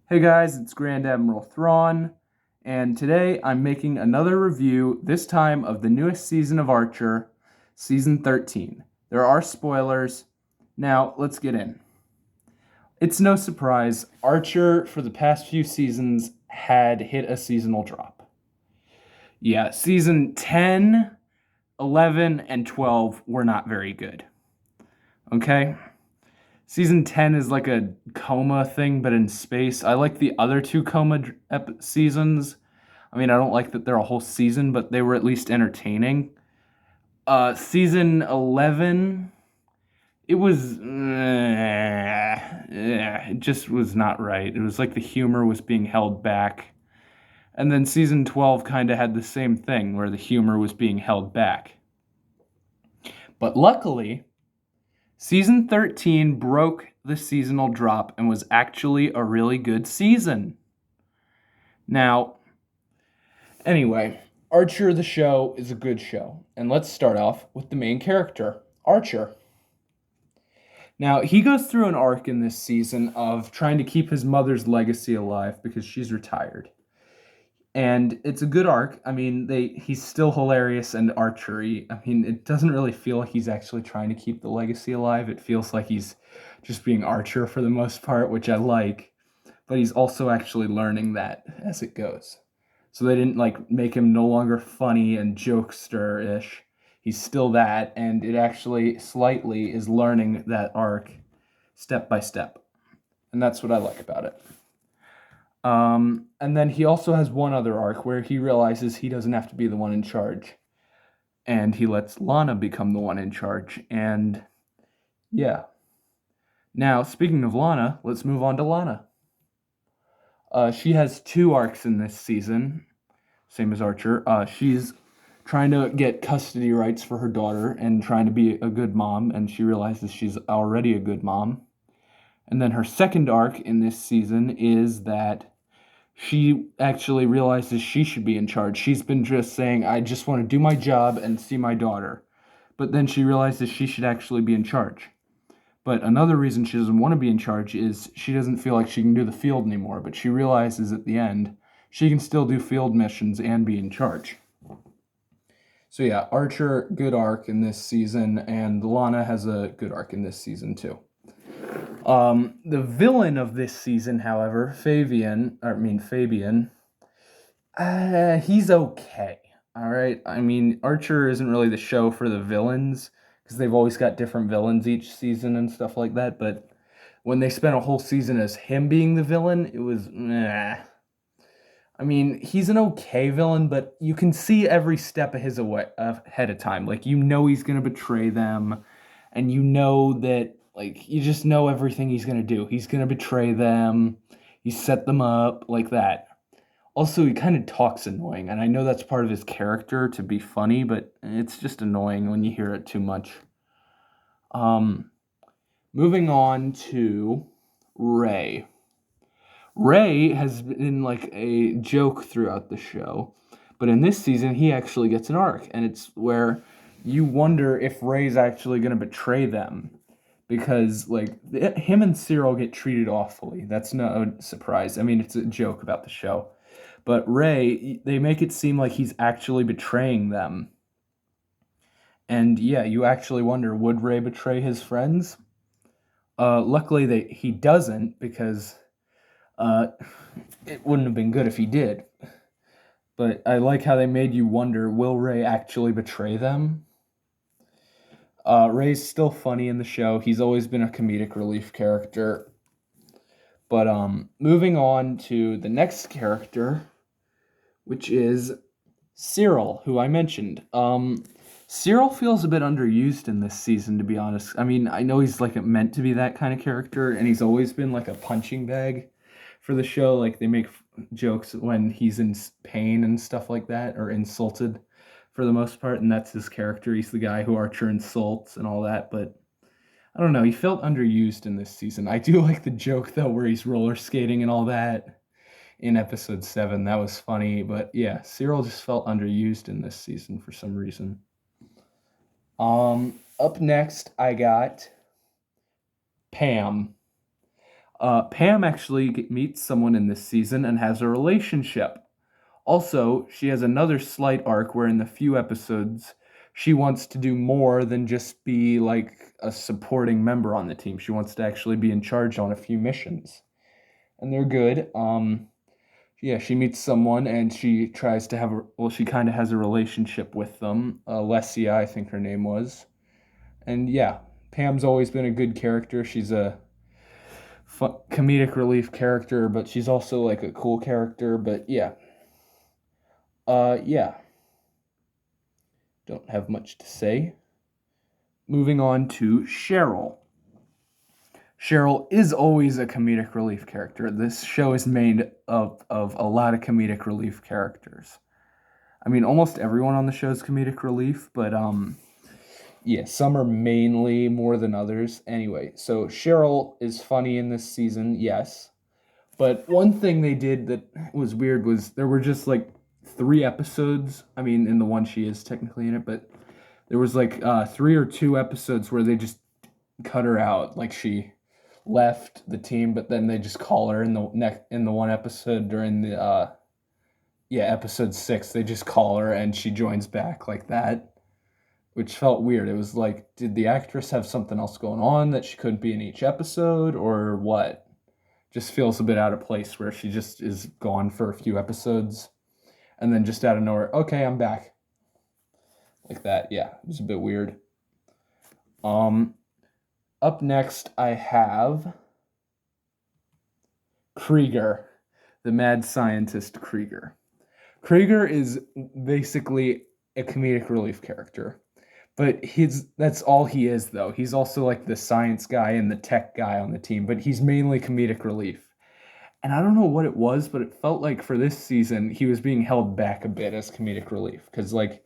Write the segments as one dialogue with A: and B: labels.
A: Hey guys, it's Grand Admiral Thrawn, and today I'm making another review, this time of the newest season of Archer, Season 13. There are spoilers. Now, let's get in. It's no surprise, Archer, for the past few seasons, had hit a seasonal drop. Yeah, Season 10, 11, and 12 were not very good. Okay? Season 10 is like a coma thing, but in space. I like the other two coma seasons. I mean, I don't like that they're a whole season, but they were at least entertaining. Season 11, it was. It just was not right. It was like the humor was being held back. And then season 12 kind of had the same thing, where the humor was being held back. But luckily, season 13 broke the seasonal drop and was actually a really good season. Now, anyway, Archer the show is a good show. And let's start off with the main character, Archer. Now, he goes through an arc in this season of trying to keep his mother's legacy alive because she's retired. And it's a good arc. I mean, he's still hilarious and archery. I mean, it doesn't really feel like he's actually trying to keep the legacy alive. It feels like he's just being Archer for the most part, which I like. But he's also actually learning that as it goes. So they didn't like make him no longer funny and jokester-ish. He's still that, and it actually slightly is learning that arc step by step. And that's what I like about it. And then he also has one other arc where he realizes he doesn't have to be the one in charge. And he lets Lana become the one in charge. And yeah. Now, speaking of Lana, let's move on to Lana. She has two arcs in this season, same as Archer. She's trying to get custody rights for her daughter and trying to be a good mom, and she realizes she's already a good mom. And then her second arc in this season is that she actually realizes she should be in charge. She's been just saying, I just want to do my job and see my daughter. But then she realizes she should actually be in charge. But another reason she doesn't want to be in charge is she doesn't feel like she can do the field anymore. But she realizes at the end she can still do field missions and be in charge. So yeah, Archer, good arc in this season, and Lana has a good arc in this season too. The villain of this season, however, Fabian, he's okay. All right. I mean, Archer isn't really the show for the villains because they've always got different villains each season and stuff like that. But when they spent a whole season as him being the villain, it was I mean, he's an okay villain, but you can see every step of his ahead of time. Like, you know he's gonna betray them, and you know that, like, you just know everything he's gonna do. He's gonna betray them. He set them up like that. Also, he kind of talks annoying, and I know that's part of his character to be funny, but it's just annoying when you hear it too much. Um, Moving on to Ray. Ray has been like a joke throughout the show, but in this season he actually gets an arc, and it's where you wonder if Ray's actually going to betray them because like him and Cyril get treated awfully. That's no surprise. I mean, it's a joke about the show. But Ray, they make it seem like he's actually betraying them. And yeah, you actually wonder, would Ray betray his friends? Luckily, he doesn't because uh, it wouldn't have been good if he did. But I like how they made you wonder, will Ray actually betray them? Ray's still funny in the show. He's always been a comedic relief character. But moving on to the next character, which is Cyril, who I mentioned. Cyril feels a bit underused in this season, to be honest. I mean, I know he's like meant to be that kind of character, and he's always been like a punching bag for the show. Like they make jokes when he's in pain and stuff like that, or insulted for the most part, and that's his character. He's the guy who Archer insults and all that, but I don't know. He felt underused in this season. I do like the joke though, where he's roller skating and all that in episode 7. That was funny, but yeah, Cyril just felt underused in this season for some reason. Up next, I got Pam. Pam actually meets someone in this season and has a relationship. Also, she has another slight arc where in the few episodes she wants to do more than just be like a supporting member on the team. She wants to actually be in charge on a few missions. And they're good. Yeah, she meets someone and she tries to have a, well, she kind of has a relationship with them. Lesia, I think her name was. And yeah, Pam's always been a good character. She's a comedic relief character, but she's also like a cool character. But yeah, yeah, don't have much to say. Moving on to Cheryl. Cheryl is always a comedic relief character. This show is made of a lot of comedic relief characters. I mean, almost everyone on the show is comedic relief, but yeah, some are mainly more than others. Anyway, so Cheryl is funny in this season, yes. But one thing they did that was weird was there were just like 3 episodes. I mean, in the one she is technically in it, but there was like 3 or 2 episodes where they just cut her out. Like she left the team, but then they just call her in the one episode during the episode 6. They just call her and she joins back like that, which felt weird. It was like, did the actress have something else going on that she couldn't be in each episode, or what? Just feels a bit out of place where she just is gone for a few episodes and then just out of nowhere, okay, I'm back. Like that. Yeah, it was a bit weird. Up next I have Krieger, the mad scientist Krieger. Krieger is basically a comedic relief character. But that's all he is, though. He's also like the science guy and the tech guy on the team, but he's mainly comedic relief. And I don't know what it was, but it felt like for this season he was being held back a bit as comedic relief. Because like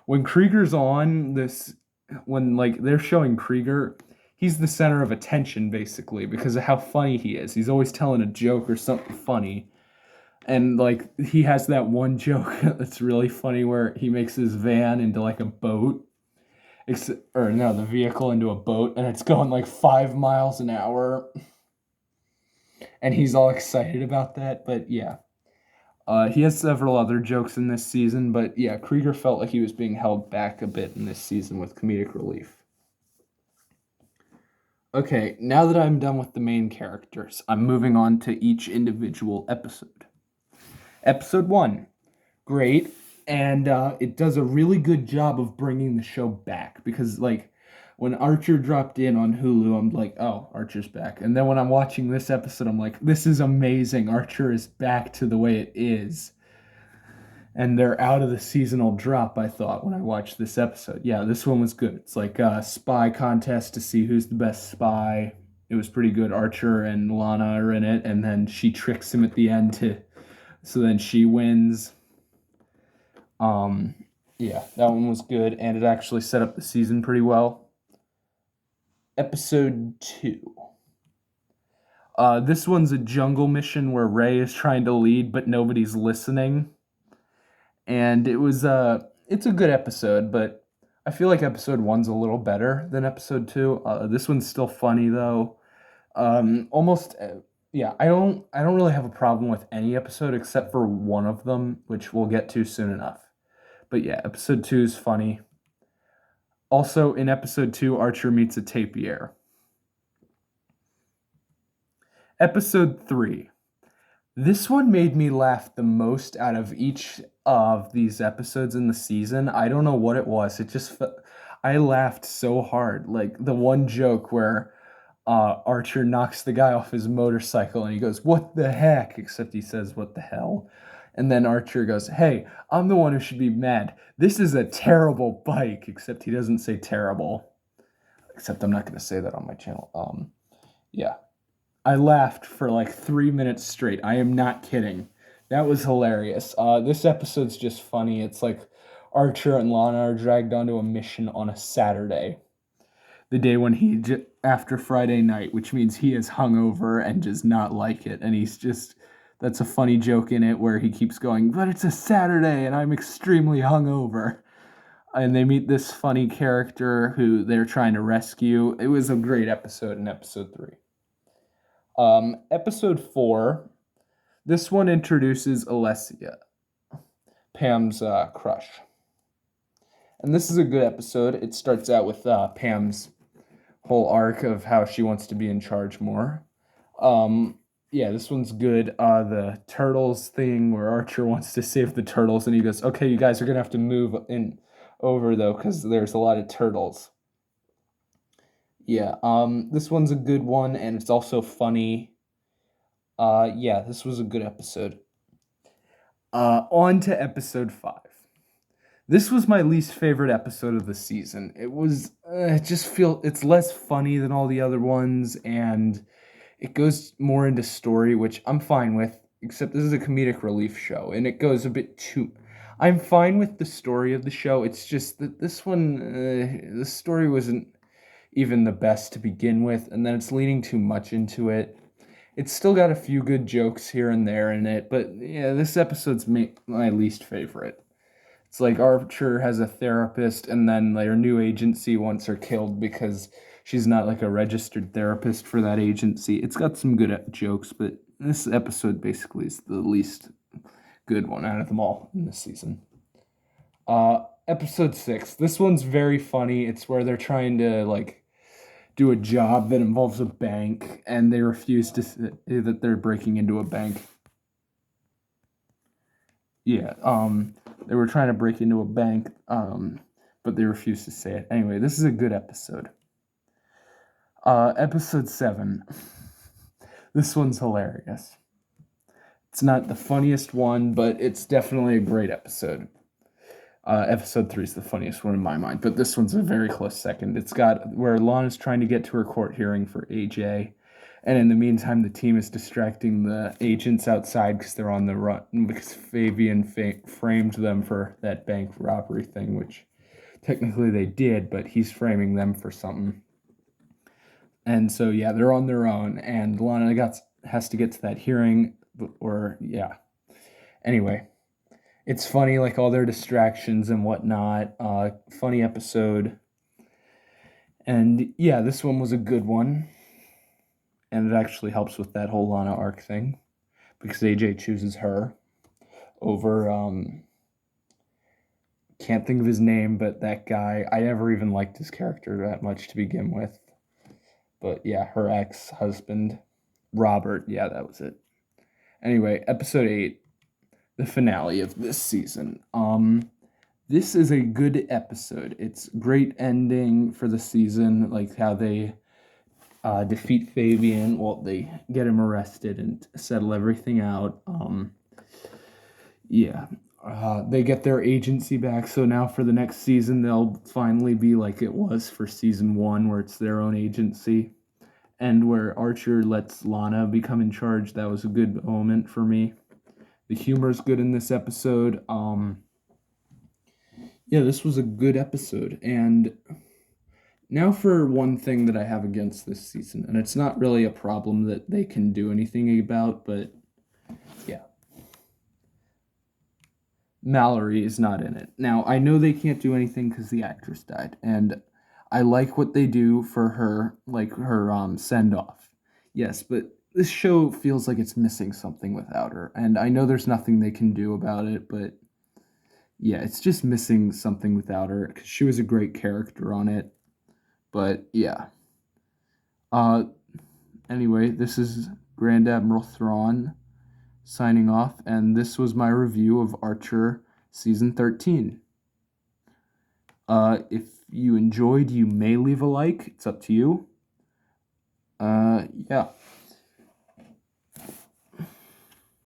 A: when Krieger's on this, when like they're showing Krieger, he's the center of attention basically because of how funny he is. He's always telling a joke or something funny. And like he has that one joke that's really funny where he makes his van into like a boat, or no, the vehicle into a boat, and it's going like 5 miles an hour, and he's all excited about that. But yeah, he has several other jokes in this season, but yeah, Krieger felt like he was being held back a bit in this season with comedic relief. Okay, now that I'm done with the main characters, I'm moving on to each individual episode. Episode 1, great, and it does a really good job of bringing the show back because like when Archer dropped in on Hulu, I'm like, oh, Archer's back. And then when I'm watching this episode, I'm like, this is amazing. Archer is back to the way it is. And they're out of the seasonal drop, I thought, when I watched this episode. Yeah, this one was good. It's like a spy contest to see who's the best spy. It was pretty good. Archer and Lana are in it, and then she tricks him at the end so then she wins. Yeah, that one was good, and it actually set up the season pretty well. Episode 2. This one's a jungle mission where Ray is trying to lead, but nobody's listening. And it's a good episode, but I feel like episode 1's a little better than episode 2. This one's still funny though. Almost, yeah. I don't really have a problem with any episode except for one of them, which we'll get to soon enough. But yeah, episode 2 is funny. Also, in episode 2, Archer meets a tapir. Episode 3. This one made me laugh the most out of each of these episodes in the season. I don't know what it was. I laughed so hard. Like the one joke where Archer knocks the guy off his motorcycle and he goes, "What the heck?" Except he says, "What the hell?" And then Archer goes, "Hey, I'm the one who should be mad. This is a terrible bike." Except he doesn't say terrible. Except I'm not going to say that on my channel. Yeah. I laughed for like 3 minutes straight. I am not kidding. That was hilarious. This episode's just funny. It's like Archer and Lana are dragged onto a mission on a Saturday. The day when after Friday night, which means he is hungover and does not like it. And that's a funny joke in it where he keeps going, "But it's a Saturday and I'm extremely hungover." And they meet this funny character who they're trying to rescue. It was a great episode in episode 3. Episode 4. This one introduces Alessia, Pam's crush. And this is a good episode. It starts out with Pam's whole arc of how she wants to be in charge more. Um, yeah, this one's good. The turtles thing where Archer wants to save the turtles, and he goes, "Okay, you guys are gonna have to move in over though, because there's a lot of turtles." Yeah, this one's a good one, and it's also funny. Yeah, this was a good episode. On to episode 5. This was my least favorite episode of the season. It just feel it's less funny than all the other ones, and it goes more into story, which I'm fine with, except this is a comedic relief show, and it goes a bit too. I'm fine with the story of the show. It's just that this one, the story wasn't even the best to begin with, and then it's leaning too much into it. It's still got a few good jokes here and there in it, but yeah, this episode's my least favorite. It's like Archer has a therapist, and then their new agency wants her killed because she's not like a registered therapist for that agency. It's got some good jokes, but this episode basically is the least good one out of them all in this season. Episode 6. This one's very funny. It's where they're trying to like do a job that involves a bank, and they refuse to say that they're breaking into a bank. Yeah, they were trying to break into a bank, but they refused to say it. Anyway, this is a good episode. Episode 7. This one's hilarious. It's not the funniest one, but it's definitely a great episode. Episode 3 is the funniest one in my mind, but this one's a very close second. It's got where Lana's trying to get to her court hearing for AJ, and in the meantime, the team is distracting the agents outside because they're on the run, because Fabian framed them for that bank robbery thing, which technically they did, but he's framing them for something. And so, yeah, they're on their own, and Lana has to get to that hearing, or, yeah. Anyway, it's funny, like all their distractions and whatnot. Funny episode. And yeah, this one was a good one. And it actually helps with that whole Lana arc thing. Because AJ chooses her over, can't think of his name, but that guy. I never even liked his character that much to begin with. But yeah, her ex-husband, Robert. Yeah, that was it. Anyway, episode 8. The finale of this season. This is a good episode. It's great ending for the season, like how they defeat Fabian. Well, they get him arrested and settle everything out. Yeah, they get their agency back. So now for the next season, they'll finally be like it was for season 1, where it's their own agency, and where Archer lets Lana become in charge. That was a good moment for me. The humor's good in this episode. Yeah, this was a good episode. And now for one thing that I have against this season, and it's not really a problem that they can do anything about, but yeah. Mallory is not in it. Now, I know they can't do anything because the actress died, and I like what they do for her, like her send-off. Yes, but this show feels like it's missing something without her, and I know there's nothing they can do about it, but yeah, it's just missing something without her because she was a great character on it. But yeah. Uh, anyway, this is Grand Admiral Thrawn signing off, and this was my review of Archer season 13. If you enjoyed, you may leave a like. It's up to you. Yeah.